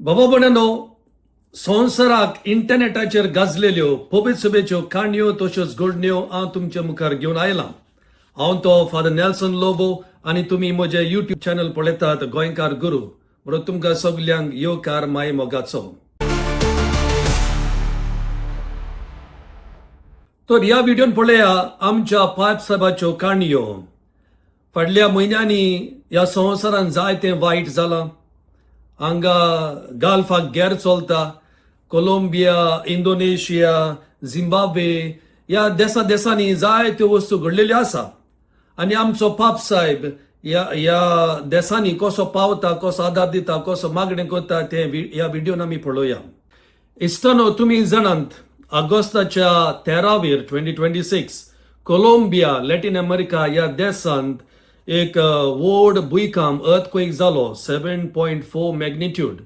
बाबा भयणानो, संवसाराक इंटरनेटाचेर गाजलेल्यो पोबेच्यो काणयो तश्योच घडण्यो हांव तुमच्या मुखार घेवन आयलां. हांव तो फादर नेल्सन लोबो आनी तुमी म्हजें यूट्यूब चॅनल पळयतात गोंयकार गुरू. म्हणून तुमकां सगल्यांक येवकार माय मोगाचो. तर ह्या व्हिडिओन पळया आमच्या पायप साहेबाच्यो काणयो. फाटल्या म्हयन्यांनी ह्या संवसारान जायतें वायट जालां. हांगा गाल्फाक गॅर चलता. कोलंबिया, इंडोनेशिया, झिम्बाब्वे ह्या देशांनी जायत्यो वस्तू घडलेल्यो आसा. आनी आमचो पाप साहेब ह्या देशांनी कसो पावता, कसो आदार दिता, कसो मागणें करता तें ह्या व्हिडिओन आमी पळोवया. इश्टानो, तुमी जाणात ऑगस्टाच्या 13 2026 कोलंबिया, लॅटिन अमेरिका ह्या देशांत एक व्हड भुंयकांप अर्थक्वेक जालो 7.4 मॅग्निट्यूड.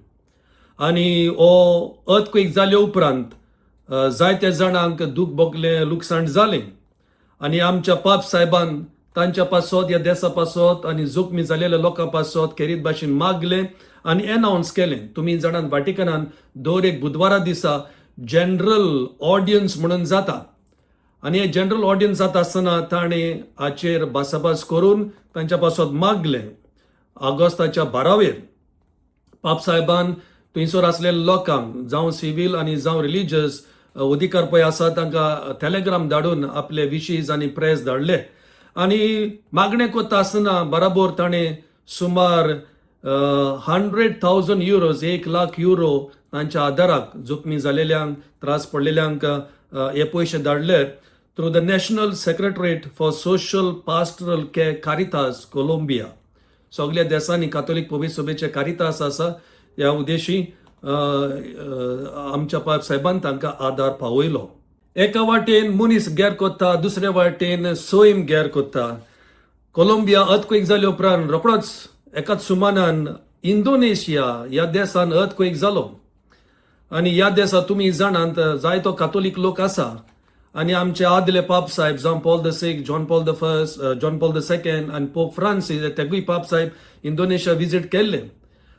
आनी हो अर्थक्वेक जाले उपरांत जायत्या जाणांक दूख भोगलें, लुकसाण जालें. आनी आमच्या पाप साहेबान तांच्या पासत, ह्या देशा पासत आनी जखमी जालेल्या लोकां पासत खेरीत भाशेन मागलें आनी अनाउन्स केलें. तुमी जाणात वाटिकनान दर एक बुधवारा दिसा जनरल ऑडियन्स म्हणून जाता. आनी हे जनरल ऑडियन्स जाता आसतना ताणें हाचेर भासाभास करून तांच्या पासत मागलें. ऑगस्टाच्या 12 पाप साहेबान थंयसर आसलेल्या लोकांक जावं सिव्हील आनी जावं रिलिजियस अधिकार पळय आसा तांकां टॅलिग्राम धाडून आपले विशीज आनी प्रेस धाडले. आनी मागणें करता आसतना बराबर ताणें सुमार 100,000 युरोज, 1,00,000 युरो तांच्या आदाराक जखमी जालेल्यांक, त्रास पडलेल्यांक हे पयशे धाडले through the national secretariat for social pastoral Caritas Colombia. सगळ्या देशांनी कातोलीक पवित्र सभेचे कारितास आसा. ह्या उद्देशी आमच्या पाप साहेबान तांकां आदार पावयलो. एका वाटेन मनीस गॅर कोत्ता, दुसऱ्या वाटेन सैम गॅर कोत्ता. कोलंबिया अर्थक्वेक जाले उपरांत रोखडोच एकाच सुमानान इंडोनेशिया ह्या देशान अर्थक्वेक जालो. आनी ह्या देशांत तुमी जाणात जायतो कातोलीक लोक आसा. आनी आमचे आदले पाप साहेब जावं Paul the sixth, John Paul the second आनी पोप फ्रांसीस तेगूय पाप साहेब इंडोनेशिया विजीट केल्ले.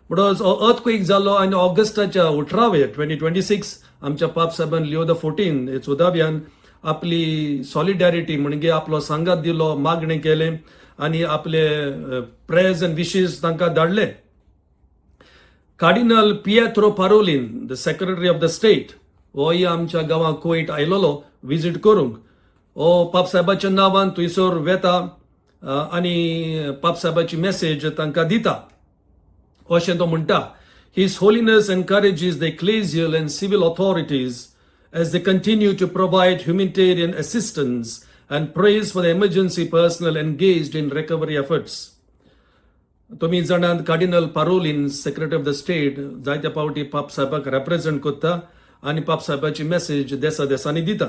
म्हणून अर्थक्वेक जालो आनी ऑगस्टाच्या 18 2026 आमच्या पाप साहेबान लिओ द 14 हे 14व्यान आपली सॉलिडॅरिटी म्हणजे आपलो सांगात दिलो, मागणें केलें आनी आपले प्रेज आनी विशीज तांकां धाडले. Cardinal Pietro Parolin, the secretary of the state, होय आमच्या गांवांक कोयट आयलोलो विजीट करूंक. हो पाप साहेबाच्या नांवान थंयसर वेता आनी पाप साहेबाची मेसेज तांकां दिता. अशें तो म्हणटा, His Holiness encourages the ecclesial and civil authorities as they continue to provide humanitarian assistance and prays for the emergency personnel engaged in recovery efforts. तुमी जाणात cardinal Parolin, secretary of the state, जायत्या पावटी पाप साहेबाक represent करता आनी पाप साहेबाची message देशांनी दिता.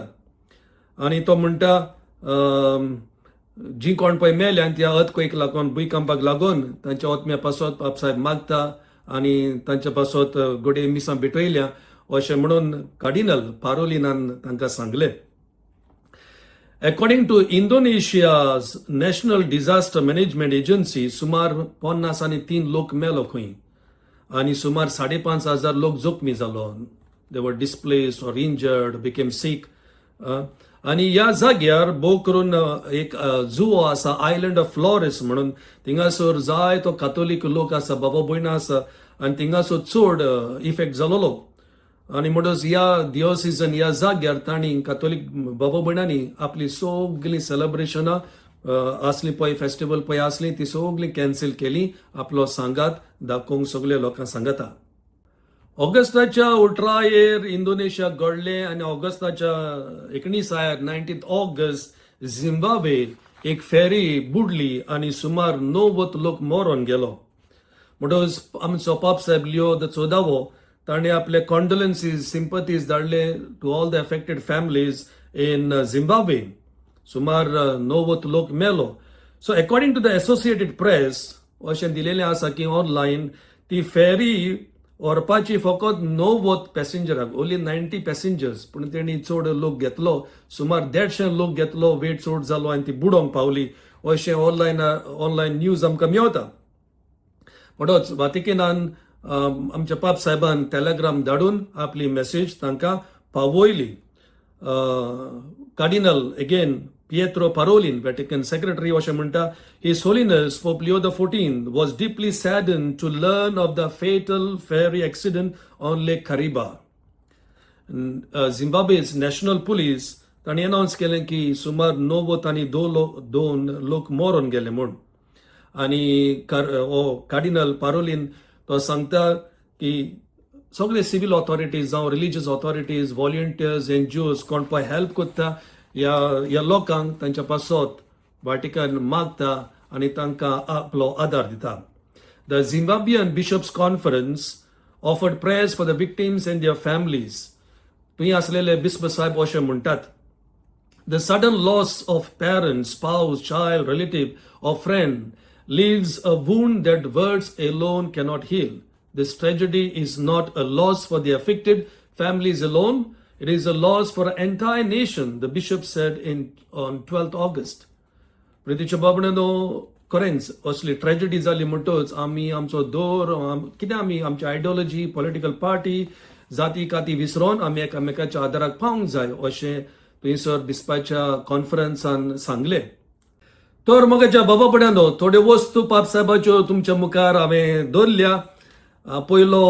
आनी तो म्हणटा जी कोण पळय मेल्यान त्या अर्थक्वेक लागून, भुंयकांपाक लागून तांच्या आत्म्या पासत पाप साहेब मागता आनी तांच्या पासत गोडे मिसां भेटयल्या अशें म्हणून कार्डिनल पारोलिनान तांकां सांगलें. According to Indonesia's National Disaster Management Agency, सुमार 53 लोक मेलो खंय आनी सुमार 5,500 लोक जखमी जालो. They were displaced or injured, became sick. आनी ह्या जाग्यार भोव करून एक जुवो आसा, आयलंड ऑफ फ्लॉरेस म्हणून. थिंगासर जायतो कातोलीक लोक आसा, बाबा भयणां आसा आनी थिंगासर चड इफेक्ट जालोलो. आनी म्हणटच ह्या दिवसीजन ह्या जाग्यार तांणी कातोलीक बाबा भयणांनी आपली सगळीं सेलेब्रेशनां आसली पळय, फेस्टिवल पळय आसली ती सगळीं कॅन्सील केली. आपलो सांगात दाखोवंक सगळ्या लोकांक सांगता. ऑगस्टाच्या 18 इंडोनेशिया घडले आनी ऑगस्टाच्या 19 ऑगस्ट झिम्बाब्वे एक फेरी बुडली आनी सुमार 90 लोक मरून गेलो. म्हणटच आमचो पाप साहेब लिओ द 14 ताणें आपले कॉन्डोलेन्सीस, सिंपथीज धाडले to all the affected families in Zimbabwe. सुमार 90 लोक मेलो. So according to the Associated Press अशें दिलेलें आसा की ऑनलायन ती फेरी व्हरपाची फकत 90 पॅसेंजराक, ओन्ली 90 पॅसेंजर्स, पूण तेणी चड लोक घेतलो, सुमार 150 लोक घेतलो, वेट चड जालो आनी ती बुडोवंक पावली अशें ऑनलायन न्यूज आमकां मेळटा. म्हणटच वातिकेनान आमच्या पाप साहेबान टेलिग्राम धाडून आपली मेसेज तांकां पावयली. Cardinal again Pietro Parolin, Vatican Secretary, अशें म्हणटा, His Holiness Pope Leo XIV was deeply saddened to learn of the fatal ferry accident on Lake Kariba. Zimbabwe's national police तांणी अनाउन्स केलें की सुमार 9 आनी 2 लोक मरून गेले म्हूण. आनी कार्डिनल पारोलिन तो सांगता की सगळे सिव्हिल ऑथॉरिटीज जावं रिलिजियस ऑथॉरिटीज, व्हॉलंटियर्स, एनजीओज कोण पळय हेल्प करता ह्या लोकांक तांच्या पासत वाटिकन मागता आनी तांकां आपलो आदार दिता. The Zimbabwean bishops conference offered prayers for the victims and their families. थंय आसलेले बिस्प साहेब अशें म्हणटात, The sudden loss of parents, spouse, child, relative, or friend leaves a wound that words alone cannot heal. This tragedy is not a loss for the affected families alone. It is a loss for an entire nation, the bishop said on 12th August. प्रितीच्या बाबड्यानो, खरेंच असली tragedy जाली म्हणटच आमी आमचो दौर कितें आमी आमची आयडियोलॉजी, पॉलिटिकल पार्टी, जाती काती विसरून आमी एकामेकाच्या आदाराक पावंक जाय अशें थंयसर बिस्पाच्या कॉन्फरन्सान सांगले. तर मगाच्या बाबा पड्यानो, थोड्यो वस्तू पाप साहेबाच्यो तुमच्या मुखार हांवें दवरल्या. पयलो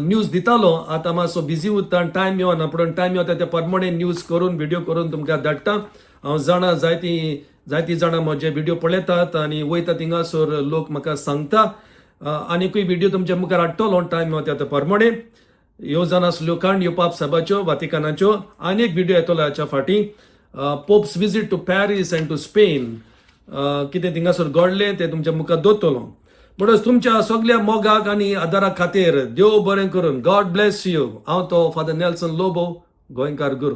न्यूज दितालो, आतां मातसो बिजी उरता, टायम येवना, पूण टायम येता त्या प्रमाणे न्यूज करून व्हिडिओ करून तुमकां धाडटा. हांव जाणा जायती जाणां म्हजे व्हिडिओ पळयतात आनी वयता थिंगासर लोक म्हाका सांगता. आनीकूय व्हिडिओ तुमच्या मुखार हाडटलो टायम येता त्या प्रमाणे. ह्यो जावन आसल्यो काणयो पाप साहेबाच्यो, वातिकानाच्यो. आनी एक व्हिडिओ येतलो हाच्या फाटीं, Pope's visit to Paris and to Spain, कितें थिंगासर घडलें तें तुमच्या मुखार दवरतलो. म्हणून तुमच्या सगळ्या मोगाक आनी आदारा खातीर देव बरें करून. God bless you. हांव तो फादर नेल्सन लोबो, गोंयकार गुरू.